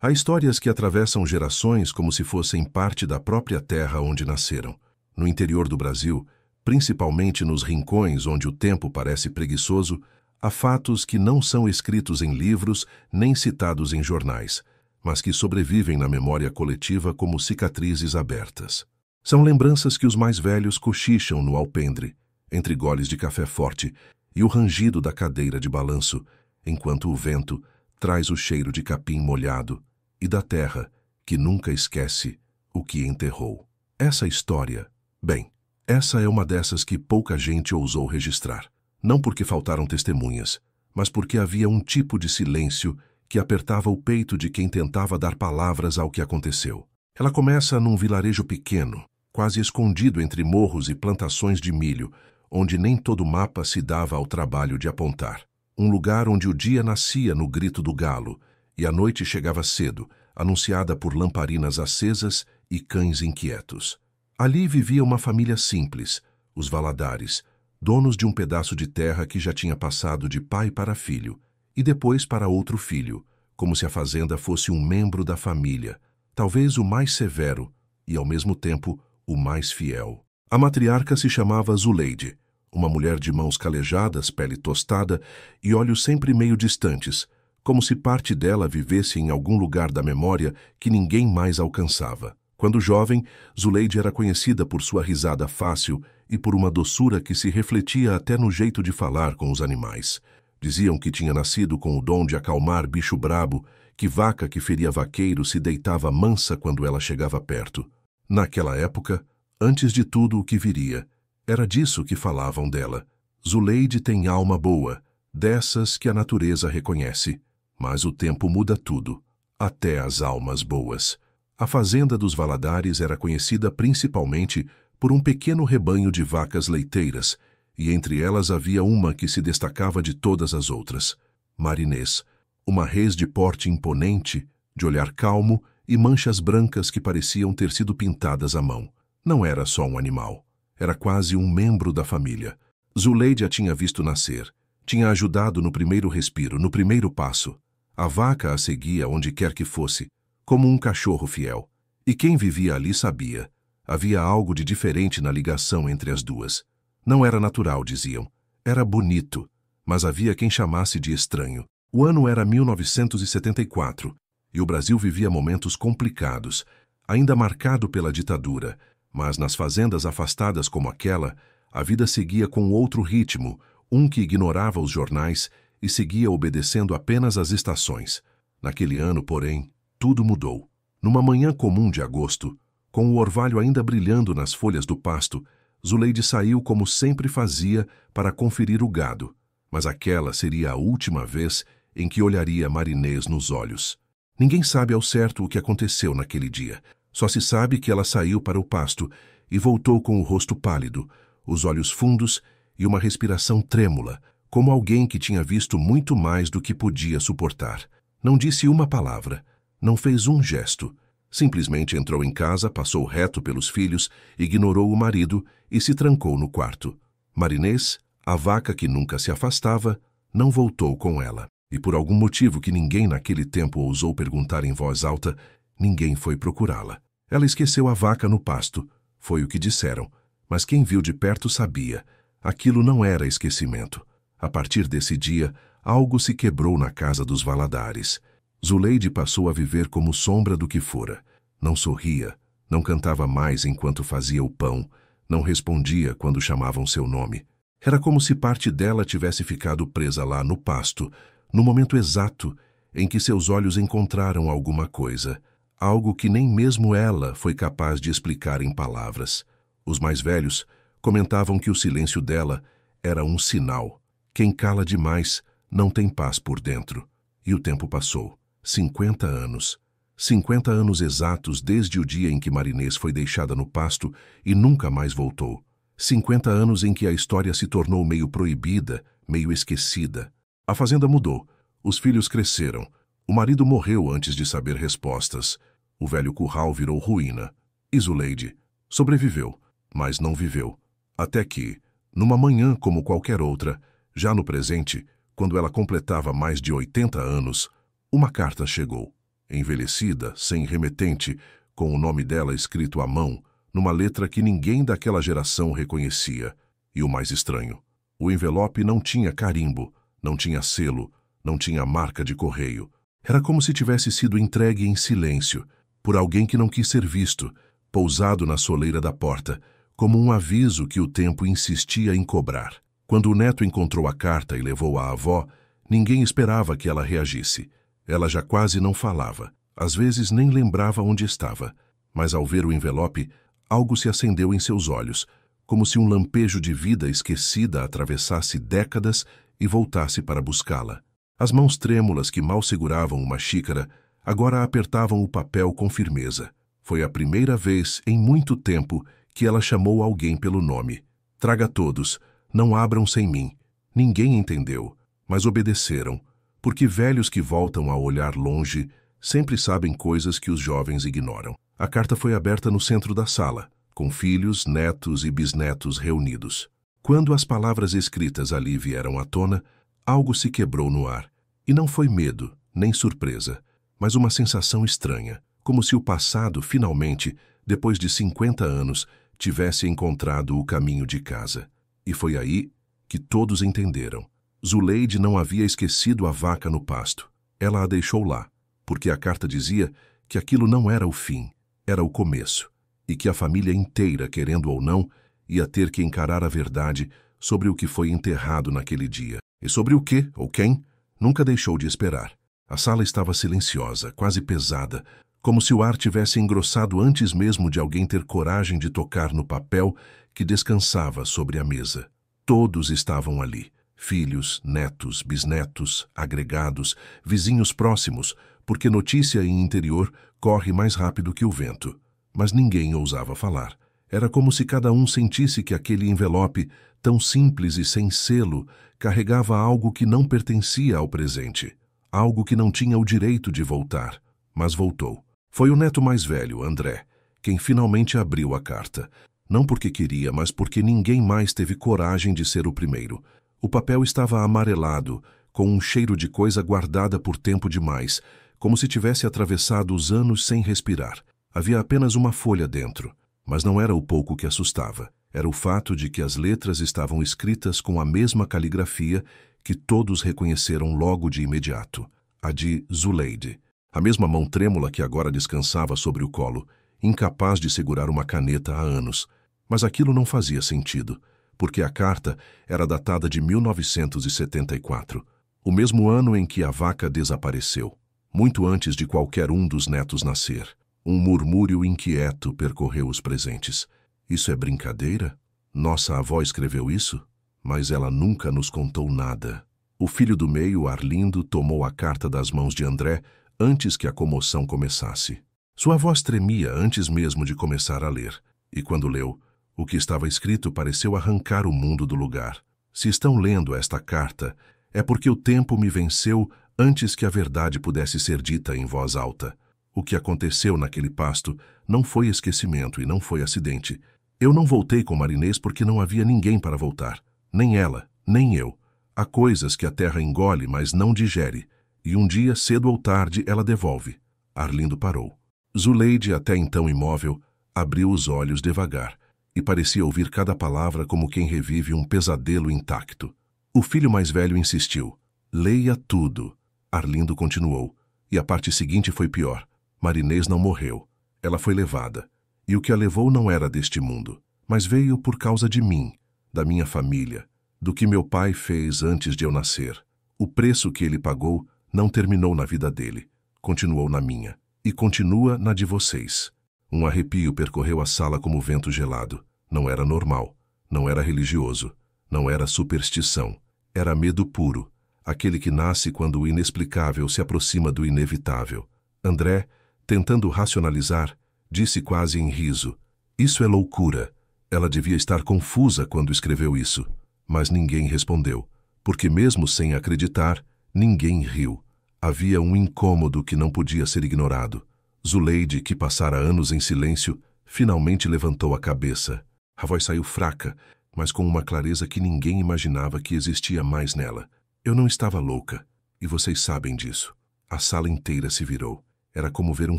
Há histórias que atravessam gerações como se fossem parte da própria terra onde nasceram. No interior do Brasil, principalmente nos rincões onde o tempo parece preguiçoso, há fatos que não são escritos em livros nem citados em jornais, mas que sobrevivem na memória coletiva como cicatrizes abertas. São lembranças que os mais velhos cochicham no alpendre, entre goles de café forte e o rangido da cadeira de balanço, enquanto o vento traz o cheiro de capim molhado e da terra que nunca esquece o que enterrou. Essa história, bem, essa é uma dessas que pouca gente ousou registrar. Não porque faltaram testemunhas, mas porque havia um tipo de silêncio que apertava o peito de quem tentava dar palavras ao que aconteceu. Ela começa num vilarejo pequeno, quase escondido entre morros e plantações de milho, onde nem todo mapa se dava ao trabalho de apontar. Um lugar onde o dia nascia no grito do galo e a noite chegava cedo, anunciada por lamparinas acesas e cães inquietos. Ali vivia uma família simples, os Valadares, donos de um pedaço de terra que já tinha passado de pai para filho, e depois para outro filho, como se a fazenda fosse um membro da família, talvez o mais severo e, ao mesmo tempo, o mais fiel. A matriarca se chamava Zuleide, uma mulher de mãos calejadas, pele tostada e olhos sempre meio distantes, como se parte dela vivesse em algum lugar da memória que ninguém mais alcançava. Quando jovem, Zuleide era conhecida por sua risada fácil e por uma doçura que se refletia até no jeito de falar com os animais. Diziam que tinha nascido com o dom de acalmar bicho brabo, que vaca que feria vaqueiro se deitava mansa quando ela chegava perto. Naquela época, antes de tudo o que viria, era disso que falavam dela. Zuleide tem alma boa, dessas que a natureza reconhece. Mas o tempo muda tudo, até as almas boas. A fazenda dos Valadares era conhecida principalmente por um pequeno rebanho de vacas leiteiras, e entre elas havia uma que se destacava de todas as outras, Marinês, uma res de porte imponente, de olhar calmo e manchas brancas que pareciam ter sido pintadas à mão. Não era só um animal, era quase um membro da família. Zuleide a tinha visto nascer, tinha ajudado no primeiro respiro, no primeiro passo. A vaca a seguia onde quer que fosse, como um cachorro fiel. E quem vivia ali sabia. Havia algo de diferente na ligação entre as duas. Não era natural, diziam. Era bonito, mas havia quem chamasse de estranho. O ano era 1974, e o Brasil vivia momentos complicados, ainda marcado pela ditadura, mas nas fazendas afastadas como aquela, a vida seguia com outro ritmo, um que ignorava os jornais e seguia obedecendo apenas às estações. Naquele ano, porém, tudo mudou. Numa manhã comum de agosto, com o orvalho ainda brilhando nas folhas do pasto, Zuleide saiu como sempre fazia para conferir o gado, mas aquela seria a última vez em que olharia Marinês nos olhos. Ninguém sabe ao certo o que aconteceu naquele dia. Só se sabe que ela saiu para o pasto e voltou com o rosto pálido, os olhos fundos e uma respiração trêmula, como alguém que tinha visto muito mais do que podia suportar. Não disse uma palavra, não fez um gesto. Simplesmente entrou em casa, passou reto pelos filhos, ignorou o marido e se trancou no quarto. Marinês, a vaca que nunca se afastava, não voltou com ela. E por algum motivo que ninguém naquele tempo ousou perguntar em voz alta, ninguém foi procurá-la. Ela esqueceu a vaca no pasto, foi o que disseram, mas quem viu de perto sabia. Aquilo não era esquecimento. A partir desse dia, algo se quebrou na casa dos Valadares. Zuleide passou a viver como sombra do que fora. Não sorria, não cantava mais enquanto fazia o pão, não respondia quando chamavam seu nome. Era como se parte dela tivesse ficado presa lá no pasto, no momento exato em que seus olhos encontraram alguma coisa, algo que nem mesmo ela foi capaz de explicar em palavras. Os mais velhos comentavam que o silêncio dela era um sinal. Quem cala demais não tem paz por dentro. E o tempo passou. 50 anos. 50 anos exatos desde o dia em que Marinês foi deixada no pasto e nunca mais voltou. 50 anos em que a história se tornou meio proibida, meio esquecida. A fazenda mudou. Os filhos cresceram. O marido morreu antes de saber respostas. O velho curral virou ruína. E Zuleide sobreviveu, mas não viveu. Até que, numa manhã como qualquer outra, já no presente, quando ela completava mais de 80 anos, uma carta chegou. envelhecida, sem remetente, com o nome dela escrito à mão, numa letra que ninguém daquela geração reconhecia. E o mais estranho, o envelope não tinha carimbo, não tinha selo, não tinha marca de correio. Era como se tivesse sido entregue em silêncio, por alguém que não quis ser visto, pousado na soleira da porta, como um aviso que o tempo insistia em cobrar. Quando o neto encontrou a carta e levou à avó, ninguém esperava que ela reagisse. Ela já quase não falava, às vezes nem lembrava onde estava. Mas ao ver o envelope, algo se acendeu em seus olhos, como se um lampejo de vida esquecida atravessasse décadas e voltasse para buscá-la. As mãos trêmulas que mal seguravam uma xícara, agora apertavam o papel com firmeza. Foi a primeira vez em muito tempo que ela chamou alguém pelo nome. Traga todos, não abram sem mim. Ninguém entendeu, mas obedeceram, porque velhos que voltam a olhar longe sempre sabem coisas que os jovens ignoram. A carta foi aberta no centro da sala, com filhos, netos e bisnetos reunidos. Quando as palavras escritas ali vieram à tona, algo se quebrou no ar. E não foi medo, nem surpresa, mas uma sensação estranha, como se o passado, finalmente, depois de 50 anos, tivesse encontrado o caminho de casa. E foi aí que todos entenderam. Zuleide não havia esquecido a vaca no pasto. Ela a deixou lá, porque a carta dizia que aquilo não era o fim, era o começo, e que a família inteira, querendo ou não, ia ter que encarar a verdade sobre o que foi enterrado naquele dia. E sobre o que, ou quem, nunca deixou de esperar. A sala estava silenciosa, quase pesada, como se o ar tivesse engrossado antes mesmo de alguém ter coragem de tocar no papel que descansava sobre a mesa. Todos estavam ali. Filhos, netos, bisnetos, agregados, vizinhos próximos, porque notícia em interior corre mais rápido que o vento. Mas ninguém ousava falar. Era como se cada um sentisse que aquele envelope, tão simples e sem selo, carregava algo que não pertencia ao presente, algo que não tinha o direito de voltar, mas voltou. Foi o neto mais velho, André, quem finalmente abriu a carta, não porque queria, mas porque ninguém mais teve coragem de ser o primeiro. O papel estava amarelado, com um cheiro de coisa guardada por tempo demais, como se tivesse atravessado os anos sem respirar. Havia apenas uma folha dentro, mas não era o pouco que assustava. Era o fato de que as letras estavam escritas com a mesma caligrafia que todos reconheceram logo de imediato, a de Zuleide. A mesma mão trêmula que agora descansava sobre o colo, incapaz de segurar uma caneta há anos. Mas aquilo não fazia sentido, porque a carta era datada de 1974, o mesmo ano em que a vaca desapareceu, muito antes de qualquer um dos netos nascer. Um murmúrio inquieto percorreu os presentes. Isso é brincadeira? Nossa avó escreveu isso? Mas ela nunca nos contou nada. O filho do meio, Arlindo, tomou a carta das mãos de André antes que a comoção começasse. Sua voz tremia antes mesmo de começar a ler, e quando leu, o que estava escrito pareceu arrancar o mundo do lugar. Se estão lendo esta carta, é porque o tempo me venceu antes que a verdade pudesse ser dita em voz alta. O que aconteceu naquele pasto não foi esquecimento e não foi acidente. Eu não voltei com Marinês porque não havia ninguém para voltar. Nem ela, nem eu. Há coisas que a terra engole, mas não digere. E um dia, cedo ou tarde, ela devolve. Arlindo parou. Zuleide, até então imóvel, abriu os olhos devagar e parecia ouvir cada palavra como quem revive um pesadelo intacto. O filho mais velho insistiu. Leia tudo. Arlindo continuou. E a parte seguinte foi pior. Marinês não morreu. Ela foi levada. E o que a levou não era deste mundo, mas veio por causa de mim, da minha família, do que meu pai fez antes de eu nascer. O preço que ele pagou não terminou na vida dele, continuou na minha, e continua na de vocês. Um arrepio percorreu a sala como vento gelado. Não era normal, não era religioso, não era superstição. Era medo puro, aquele que nasce quando o inexplicável se aproxima do inevitável. André, tentando racionalizar, disse quase em riso. Isso é loucura. Ela devia estar confusa quando escreveu isso. Mas ninguém respondeu, porque mesmo sem acreditar, ninguém riu. Havia um incômodo que não podia ser ignorado. Zuleide, que passara anos em silêncio, finalmente levantou a cabeça. A voz saiu fraca, mas com uma clareza que ninguém imaginava que existia mais nela. Eu não estava louca, e vocês sabem disso. A sala inteira se virou. Era como ver um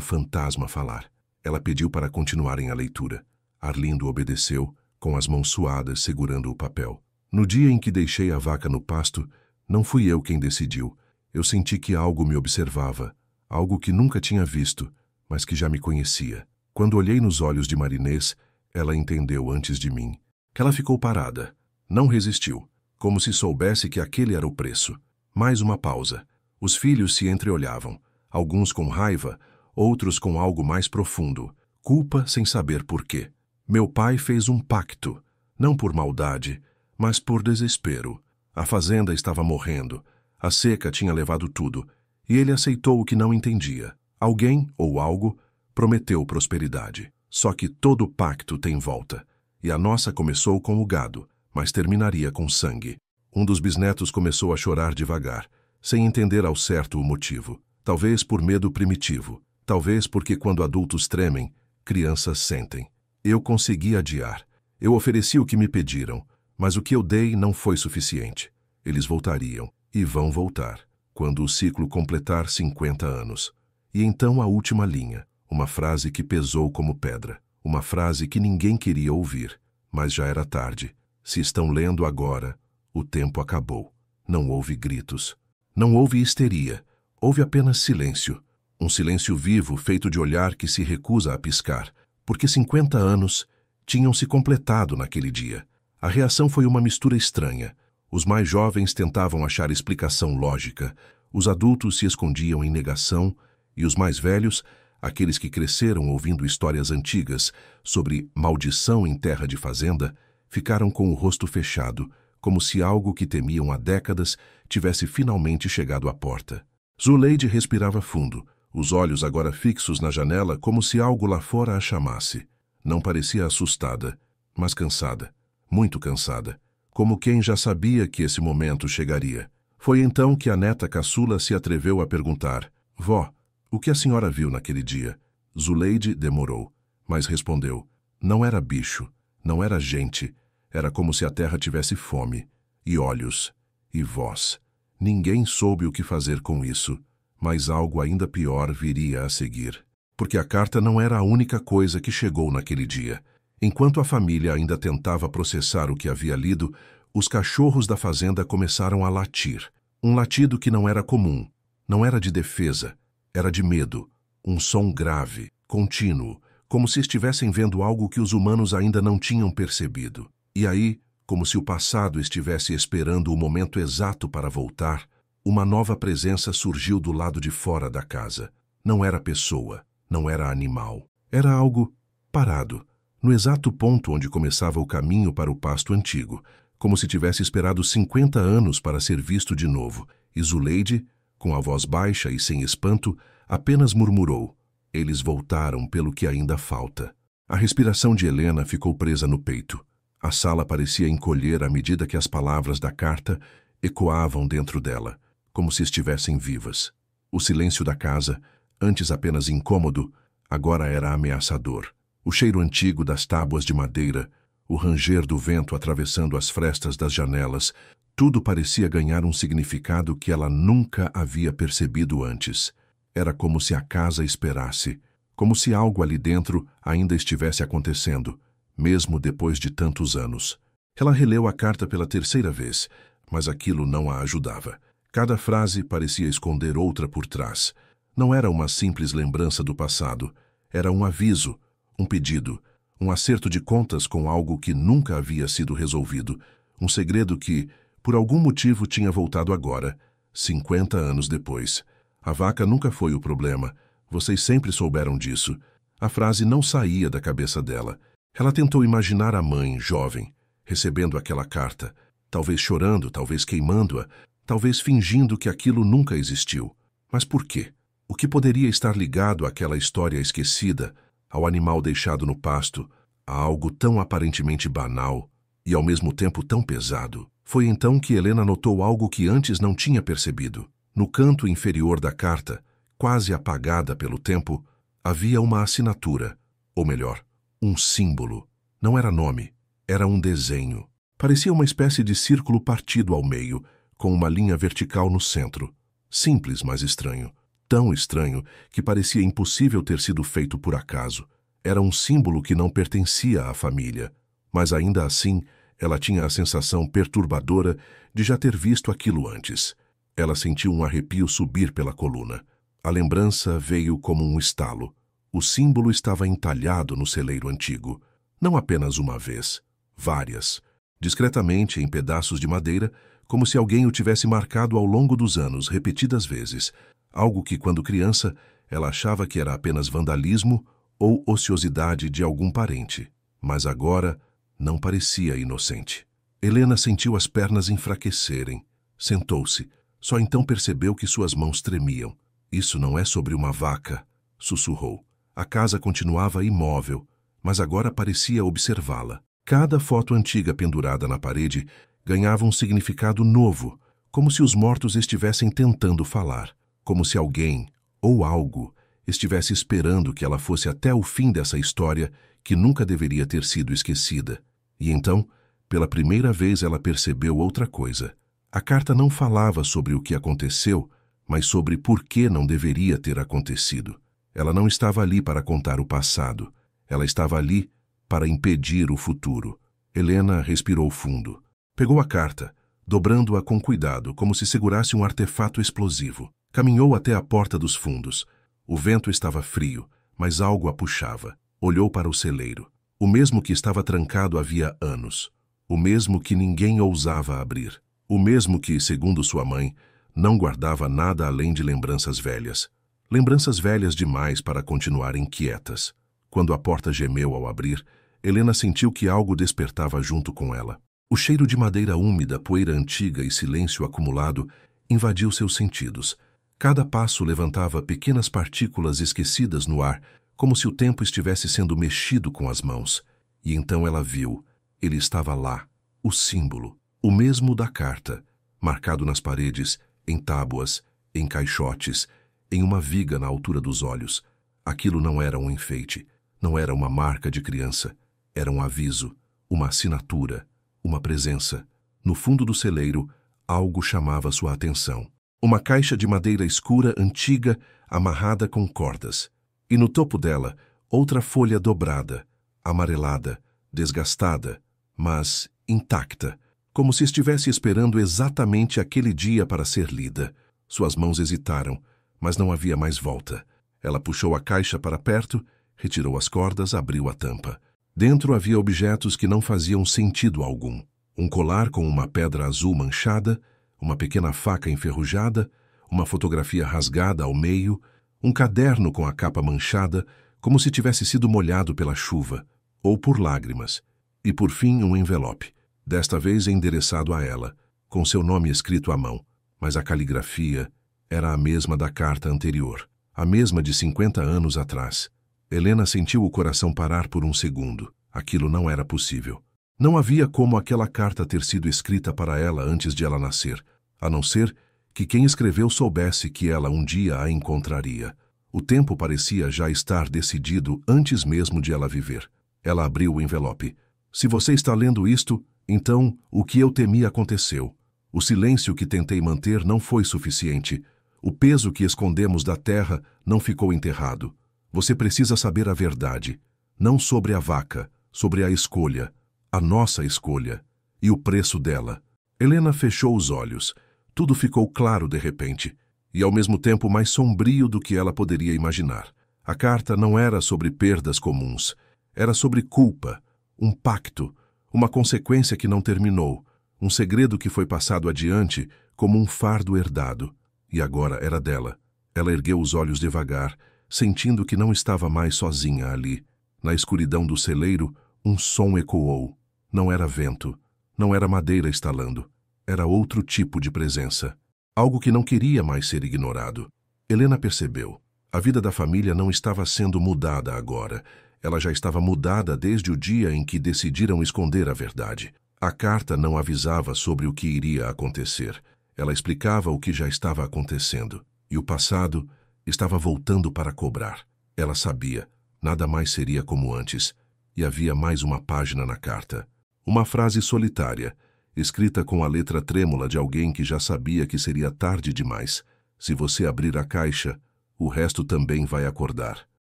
fantasma falar. Ela pediu para continuarem a leitura. Arlindo obedeceu, com as mãos suadas segurando o papel. No dia em que deixei a vaca no pasto, não fui eu quem decidiu. Eu senti que algo me observava, algo que nunca tinha visto, mas que já me conhecia. Quando olhei nos olhos de Marinês, ela entendeu antes de mim. Que ela ficou parada. Não resistiu, como se soubesse que aquele era o preço. Mais uma pausa. Os filhos se entreolhavam, alguns com raiva, outros com algo mais profundo, culpa sem saber por quê. Meu pai fez um pacto, não por maldade, mas por desespero. A fazenda estava morrendo, a seca tinha levado tudo, e ele aceitou o que não entendia. Alguém, ou algo, prometeu prosperidade. Só que todo pacto tem volta, e a nossa começou com o gado, mas terminaria com sangue. Um dos bisnetos começou a chorar devagar, sem entender ao certo o motivo. Talvez por medo primitivo, talvez porque quando adultos tremem, crianças sentem. Eu consegui adiar. Eu ofereci o que me pediram, mas o que eu dei não foi suficiente. Eles voltariam, e vão voltar, quando o ciclo completar 50 anos. E então a última linha, uma frase que pesou como pedra, uma frase que ninguém queria ouvir, mas já era tarde. Se estão lendo agora, o tempo acabou. Não houve gritos, não houve histeria, houve apenas silêncio. Um silêncio vivo feito de olhar que se recusa a piscar, porque 50 anos tinham se completado naquele dia. A reação foi uma mistura estranha. Os mais jovens tentavam achar explicação lógica, os adultos se escondiam em negação, e os mais velhos, aqueles que cresceram ouvindo histórias antigas sobre maldição em terra de fazenda, ficaram com o rosto fechado, como se algo que temiam há décadas tivesse finalmente chegado à porta. Zuleide respirava fundo, os olhos agora fixos na janela como se algo lá fora a chamasse. Não parecia assustada, mas cansada, muito cansada, como quem já sabia que esse momento chegaria. Foi então que a neta caçula se atreveu a perguntar: Vó, o que a senhora viu naquele dia? Zuleide demorou, mas respondeu: Não era bicho, não era gente, era como se a terra tivesse fome, e olhos, e voz. Ninguém soube o que fazer com isso, mas algo ainda pior viria a seguir. Porque a carta não era a única coisa que chegou naquele dia. Enquanto a família ainda tentava processar o que havia lido, os cachorros da fazenda começaram a latir. Um latido que não era comum, não era de defesa, era de medo. Um som grave, contínuo, como se estivessem vendo algo que os humanos ainda não tinham percebido. E aí, como se o passado estivesse esperando o momento exato para voltar, uma nova presença surgiu do lado de fora da casa. Não era pessoa, não era animal. Era algo parado, no exato ponto onde começava o caminho para o pasto antigo, como se tivesse esperado 50 anos para ser visto de novo. E Zuleide, com a voz baixa e sem espanto, apenas murmurou: Eles voltaram pelo que ainda falta. A respiração de Helena ficou presa no peito. A sala parecia encolher à medida que as palavras da carta ecoavam dentro dela, como se estivessem vivas. O silêncio da casa, antes apenas incômodo, agora era ameaçador. O cheiro antigo das tábuas de madeira, o ranger do vento atravessando as frestas das janelas, tudo parecia ganhar um significado que ela nunca havia percebido antes. Era como se a casa esperasse, como se algo ali dentro ainda estivesse acontecendo, mesmo depois de tantos anos. Ela releu a carta pela terceira vez, mas aquilo não a ajudava. Cada frase parecia esconder outra por trás. Não era uma simples lembrança do passado, era um aviso, um pedido, um acerto de contas com algo que nunca havia sido resolvido, um segredo que, por algum motivo, tinha voltado agora, 50 anos depois. A vaca nunca foi o problema, vocês sempre souberam disso. A frase não saía da cabeça dela. Ela tentou imaginar a mãe, jovem, recebendo aquela carta, talvez chorando, talvez queimando-a, talvez fingindo que aquilo nunca existiu. Mas por quê? O que poderia estar ligado àquela história esquecida, ao animal deixado no pasto, a algo tão aparentemente banal e ao mesmo tempo tão pesado? Foi então que Helena notou algo que antes não tinha percebido. No canto inferior da carta, quase apagada pelo tempo, havia uma assinatura, ou melhor, um símbolo. Não era nome, era um desenho. Parecia uma espécie de círculo partido ao meio, com uma linha vertical no centro. Simples, mas estranho. tão estranho que parecia impossível ter sido feito por acaso. Era um símbolo que não pertencia à família, mas ainda assim ela tinha a sensação perturbadora de já ter visto aquilo antes. Ela sentiu um arrepio subir pela coluna. A lembrança veio como um estalo. O símbolo estava entalhado no celeiro antigo. Não apenas uma vez, várias. Discretamente em pedaços de madeira, como se alguém o tivesse marcado ao longo dos anos, repetidas vezes. Algo que, quando criança, ela achava que era apenas vandalismo ou ociosidade de algum parente. Mas agora não parecia inocente. Helena sentiu as pernas enfraquecerem. Sentou-se. Só então percebeu que suas mãos tremiam. Isso não é sobre uma vaca, sussurrou. A casa continuava imóvel, mas agora parecia observá-la. Cada foto antiga pendurada na parede ganhava um significado novo, como se os mortos estivessem tentando falar, como se alguém, ou algo, estivesse esperando que ela fosse até o fim dessa história que nunca deveria ter sido esquecida. E então, pela primeira vez, ela percebeu outra coisa. A carta não falava sobre o que aconteceu, mas sobre por que não deveria ter acontecido. Ela não estava ali para contar o passado. Ela estava ali para impedir o futuro. Helena respirou fundo. Pegou a carta, dobrando-a com cuidado, como se segurasse um artefato explosivo. Caminhou até a porta dos fundos. O vento estava frio, mas algo a puxava. Olhou para o celeiro. O mesmo que estava trancado havia anos. O mesmo que ninguém ousava abrir. O mesmo que, segundo sua mãe, não guardava nada além de lembranças velhas. Lembranças velhas demais para continuar inquietas. Quando a porta gemeu ao abrir, Helena sentiu que algo despertava junto com ela. O cheiro de madeira úmida, poeira antiga e silêncio acumulado invadiu seus sentidos. Cada passo levantava pequenas partículas esquecidas no ar, como se o tempo estivesse sendo mexido com as mãos. E então ela viu. Ele estava lá, o símbolo, o mesmo da carta, marcado nas paredes, em tábuas, em caixotes, em uma viga na altura dos olhos. Aquilo não era um enfeite, não era uma marca de criança. Era um aviso, uma assinatura, uma presença. No fundo do celeiro, algo chamava sua atenção. Uma caixa de madeira escura, antiga, amarrada com cordas. E no topo dela, outra folha dobrada, amarelada, desgastada, mas intacta, como se estivesse esperando exatamente aquele dia para ser lida. Suas mãos hesitaram, mas não havia mais volta. Ela puxou a caixa para perto, retirou as cordas, abriu a tampa. Dentro havia objetos que não faziam sentido algum. Um colar com uma pedra azul manchada, uma pequena faca enferrujada, uma fotografia rasgada ao meio, um caderno com a capa manchada, como se tivesse sido molhado pela chuva, ou por lágrimas. E por fim um envelope, desta vez endereçado a ela, com seu nome escrito à mão, mas a caligrafia era a mesma da carta anterior, a mesma de 50 anos atrás. Helena sentiu o coração parar por um segundo. Aquilo não era possível. Não havia como aquela carta ter sido escrita para ela antes de ela nascer, a não ser que quem escreveu soubesse que ela um dia a encontraria. O tempo parecia já estar decidido antes mesmo de ela viver. Ela abriu o envelope. Se você está lendo isto, então o que eu temi aconteceu. O silêncio que tentei manter não foi suficiente. O peso que escondemos da terra não ficou enterrado. Você precisa saber a verdade, não sobre a vaca, sobre a escolha, a nossa escolha, e o preço dela. Helena fechou os olhos. Tudo ficou claro de repente, e ao mesmo tempo mais sombrio do que ela poderia imaginar. A carta não era sobre perdas comuns, era sobre culpa, um pacto, uma consequência que não terminou, um segredo que foi passado adiante como um fardo herdado. E agora era dela. Ela ergueu os olhos devagar, sentindo que não estava mais sozinha ali. Na escuridão do celeiro, um som ecoou. Não era vento, não era madeira estalando. Era outro tipo de presença. Algo que não queria mais ser ignorado. Helena percebeu. A vida da família não estava sendo mudada agora. Ela já estava mudada desde o dia em que decidiram esconder a verdade. A carta não avisava sobre o que iria acontecer. Ela explicava o que já estava acontecendo. E o passado estava voltando para cobrar. Ela sabia. Nada mais seria como antes. E havia mais uma página na carta. Uma frase solitária, escrita com a letra trêmula de alguém que já sabia que seria tarde demais. Se você abrir a caixa, o resto também vai acordar.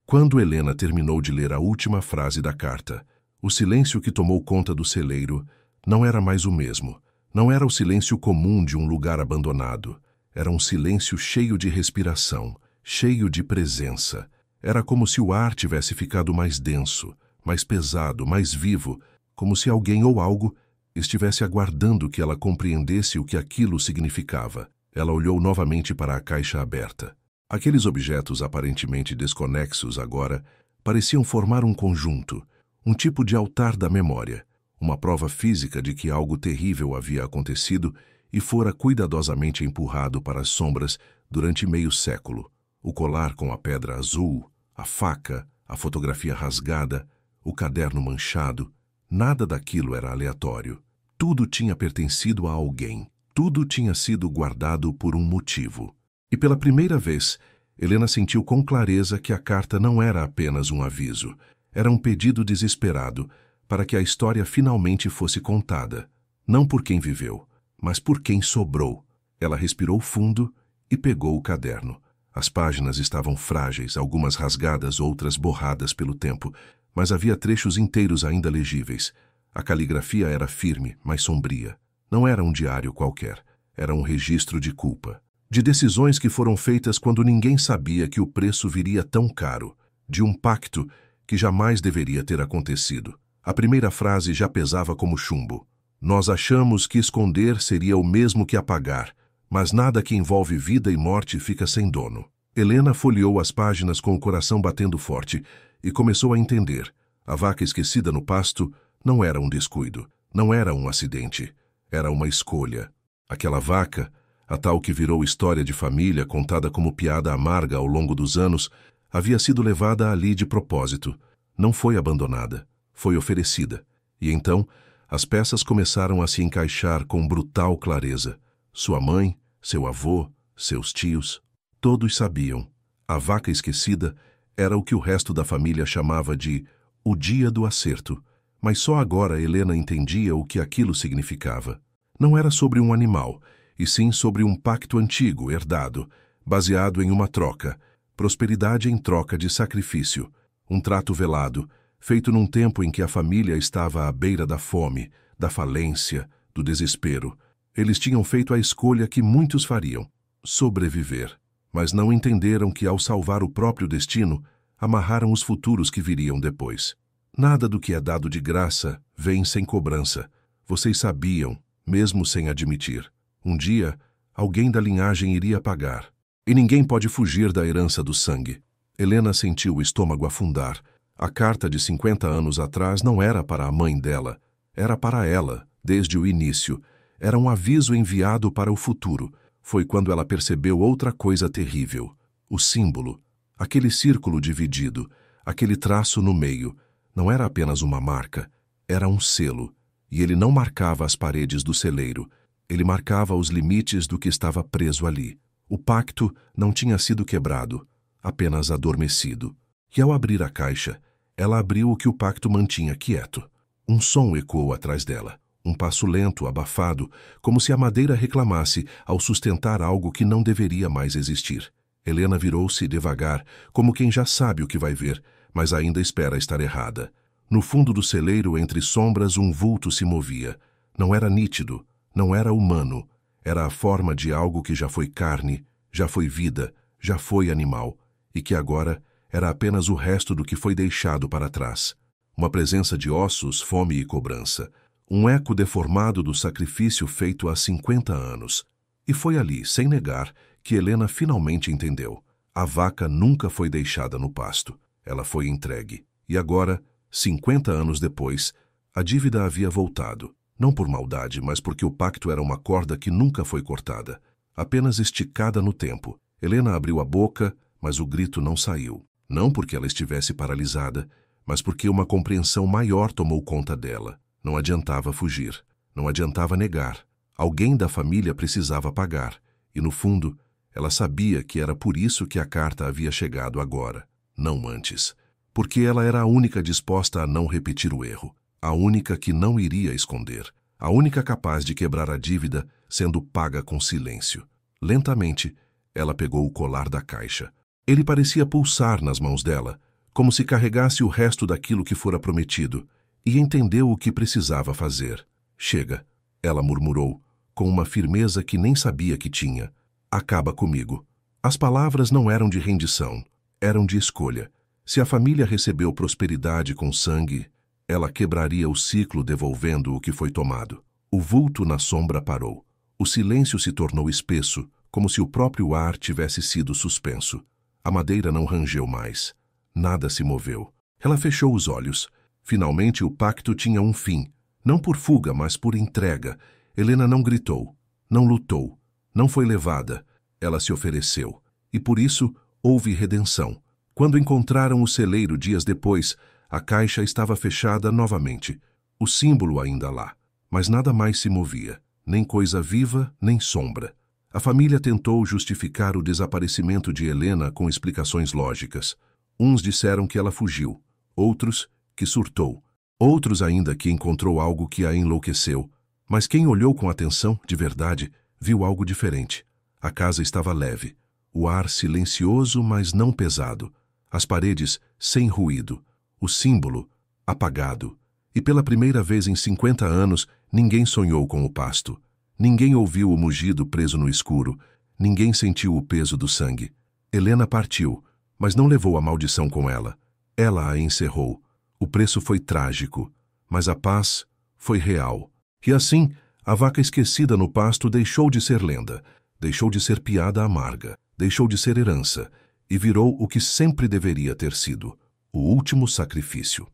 Quando Helena terminou de ler a última frase da carta, o silêncio que tomou conta do celeiro não era mais o mesmo. Não era o silêncio comum de um lugar abandonado. Era um silêncio cheio de respiração, cheio de presença. Era como se o ar tivesse ficado mais denso, mais pesado, mais vivo, como se alguém ou algo estivesse aguardando que ela compreendesse o que aquilo significava. Ela olhou novamente para a caixa aberta. Aqueles objetos aparentemente desconexos agora pareciam formar um conjunto, um tipo de altar da memória, uma prova física de que algo terrível havia acontecido e fora cuidadosamente empurrado para as sombras durante meio século. O colar com a pedra azul, a faca, a fotografia rasgada, o caderno manchado, nada daquilo era aleatório. Tudo tinha pertencido a alguém. Tudo tinha sido guardado por um motivo. E pela primeira vez, Helena sentiu com clareza que a carta não era apenas um aviso. Era um pedido desesperado para que a história finalmente fosse contada. Não por quem viveu, mas por quem sobrou. Ela respirou fundo e pegou o caderno. As páginas estavam frágeis, algumas rasgadas, outras borradas pelo tempo, mas havia trechos inteiros ainda legíveis. A caligrafia era firme, mas sombria. Não era um diário qualquer. Era um registro de culpa. De decisões que foram feitas quando ninguém sabia que o preço viria tão caro. De um pacto que jamais deveria ter acontecido. A primeira frase já pesava como chumbo. Nós achamos que esconder seria o mesmo que apagar, mas nada que envolve vida e morte fica sem dono. Helena folheou as páginas com o coração batendo forte e começou a entender. A vaca esquecida no pasto não era um descuido, não era um acidente, era uma escolha. Aquela vaca, a tal que virou história de família contada como piada amarga ao longo dos anos, havia sido levada ali de propósito. Não foi abandonada. Foi oferecida, e então as peças começaram a se encaixar com brutal clareza. Sua mãe, seu avô, seus tios, todos sabiam. A vaca esquecida era o que o resto da família chamava de o dia do acerto, mas só agora Helena entendia o que aquilo significava. Não era sobre um animal, e sim sobre um pacto antigo, herdado, baseado em uma troca, prosperidade em troca de sacrifício, um trato velado, feito num tempo em que a família estava à beira da fome, da falência, do desespero. Eles tinham feito a escolha que muitos fariam: sobreviver. Mas não entenderam que, ao salvar o próprio destino, amarraram os futuros que viriam depois. Nada do que é dado de graça vem sem cobrança. Vocês sabiam, mesmo sem admitir. Um dia, alguém da linhagem iria pagar. E ninguém pode fugir da herança do sangue. Helena sentiu o estômago afundar. A carta de 50 anos atrás não era para a mãe dela, era para ela, desde o início. Era um aviso enviado para o futuro. Foi quando ela percebeu outra coisa terrível. O símbolo, aquele círculo dividido, aquele traço no meio, não era apenas uma marca, era um selo. E ele não marcava as paredes do celeiro, ele marcava os limites do que estava preso ali. O pacto não tinha sido quebrado, apenas adormecido. E ao abrir a caixa, ela abriu o que o pacto mantinha quieto. Um som ecoou atrás dela, um passo lento, abafado, como se a madeira reclamasse ao sustentar algo que não deveria mais existir. Helena virou-se devagar, como quem já sabe o que vai ver, mas ainda espera estar errada. No fundo do celeiro, entre sombras, um vulto se movia. Não era nítido, não era humano. Era a forma de algo que já foi carne, já foi vida, já foi animal, e que agora era apenas o resto do que foi deixado para trás. Uma presença de ossos, fome e cobrança. Um eco deformado do sacrifício feito há 50 anos. E foi ali, sem negar, que Helena finalmente entendeu. A vaca nunca foi deixada no pasto. Ela foi entregue. E agora, 50 anos depois, a dívida havia voltado. Não por maldade, mas porque o pacto era uma corda que nunca foi cortada. Apenas esticada no tempo. Helena abriu a boca, mas o grito não saiu. Não porque ela estivesse paralisada, mas porque uma compreensão maior tomou conta dela. Não adiantava fugir, não adiantava negar. Alguém da família precisava pagar, e no fundo, ela sabia que era por isso que a carta havia chegado agora, não antes. Porque ela era a única disposta a não repetir o erro, a única que não iria esconder, a única capaz de quebrar a dívida sendo paga com silêncio. Lentamente, ela pegou o colar da caixa. Ele parecia pulsar nas mãos dela, como se carregasse o resto daquilo que fora prometido, e entendeu o que precisava fazer. Chega, ela murmurou, com uma firmeza que nem sabia que tinha. Acaba comigo. As palavras não eram de rendição, eram de escolha. Se a família recebeu prosperidade com sangue, ela quebraria o ciclo devolvendo o que foi tomado. O vulto na sombra parou. O silêncio se tornou espesso, como se o próprio ar tivesse sido suspenso. A madeira não rangeu mais. Nada se moveu. Ela fechou os olhos. Finalmente o pacto tinha um fim. Não por fuga, mas por entrega. Helena não gritou, não lutou, não foi levada. Ela se ofereceu. E por isso houve redenção. Quando encontraram o celeiro dias depois, a caixa estava fechada novamente. O símbolo ainda lá. Mas nada mais se movia. Nem coisa viva, nem sombra. A família tentou justificar o desaparecimento de Helena com explicações lógicas. Uns disseram que ela fugiu, outros que surtou, outros ainda que encontrou algo que a enlouqueceu. Mas quem olhou com atenção, de verdade, viu algo diferente. A casa estava leve, o ar silencioso, mas não pesado, as paredes sem ruído, o símbolo apagado. E pela primeira vez em 50 anos, ninguém sonhou com o pasto. Ninguém ouviu o mugido preso no escuro. Ninguém sentiu o peso do sangue. Helena partiu, mas não levou a maldição com ela. Ela a encerrou. O preço foi trágico, mas a paz foi real. E assim, a vaca esquecida no pasto deixou de ser lenda, deixou de ser piada amarga, deixou de ser herança e virou o que sempre deveria ter sido: o último sacrifício.